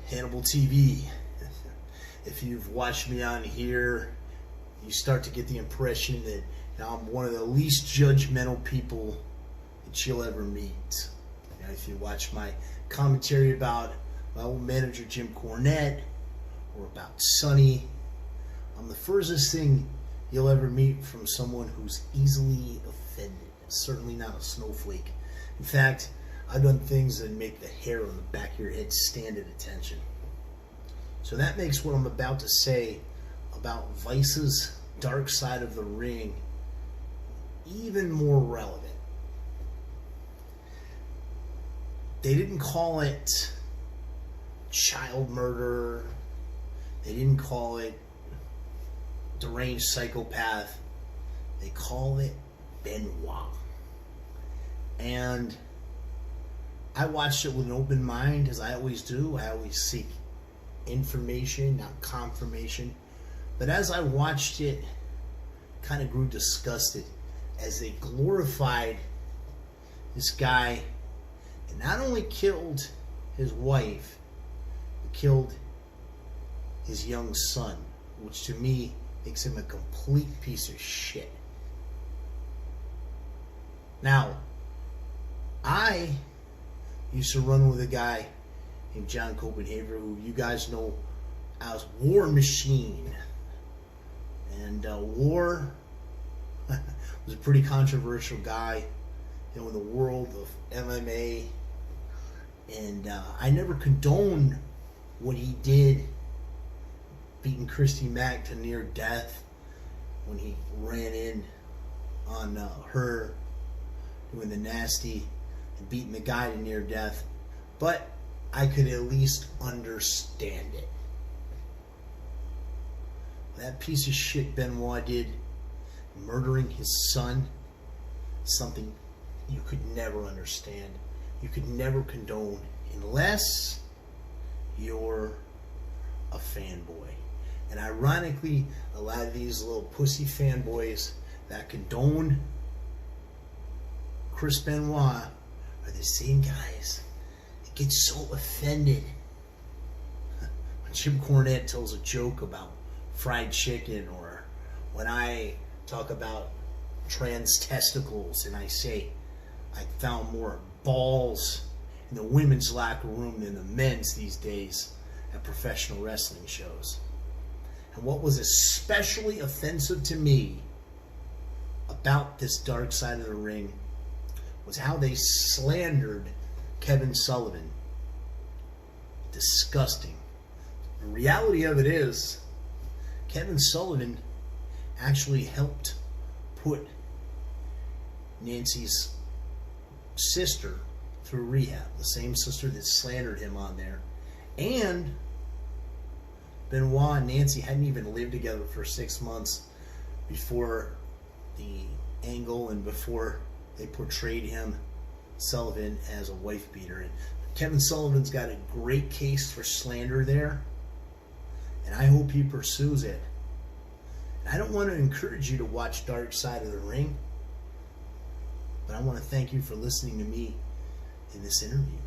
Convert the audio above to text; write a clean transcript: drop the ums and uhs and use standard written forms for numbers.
Hannibal TV. If you've watched me on here, you start to get the impression that I'm one of the least judgmental people that you'll ever meet. If you watch my commentary about my old manager Jim Cornette or about Sonny, I'm the furthest thing you'll ever meet from someone who's easily offended. Certainly not a snowflake. In fact, I've done things that make the hair on the back of your head stand at attention. So that makes what I'm about to say about Vice's Dark Side of the Ring even more relevant. They didn't call it child murder. They didn't call it deranged psychopath. They call it Benoit. And I watched it with an open mind, as I always do. I always seek information, not confirmation. But as I watched it, kind of grew disgusted as they glorified this guy and not only killed his wife, but killed his young son, which to me makes him a complete piece of shit. Now, I used to run with a guy named John Copenhaver, who you guys know as War Machine. And War was a pretty controversial guy, in the world of MMA. And I never condoned what he did, beating Christy Mack to near death when he ran in on her, doing the nasty and beating the guy to near death. But I could at least understand it. That piece of shit Benoit did, murdering his son, something you could never understand. You could never condone unless you're a fanboy. And ironically, a lot of these little pussy fanboys that condone Chris Benoit are the same guys that get so offended when Jim Cornette tells a joke about fried chicken, or when I talk about trans testicles and I say I found more balls in the women's locker room than the men's these days at professional wrestling shows. And what was especially offensive to me about this Dark Side of the Ring was how they slandered Kevin Sullivan. Disgusting. The reality of it is, Kevin Sullivan actually helped put Nancy's sister through rehab, the same sister that slandered him on there. And Benoit and Nancy hadn't even lived together for 6 months before the angle and before they portrayed him, Sullivan, as a wife beater. And Kevin Sullivan's got a great case for slander there, and I hope he pursues it. And I don't want to encourage you to watch Dark Side of the Ring, but I want to thank you for listening to me in this interview.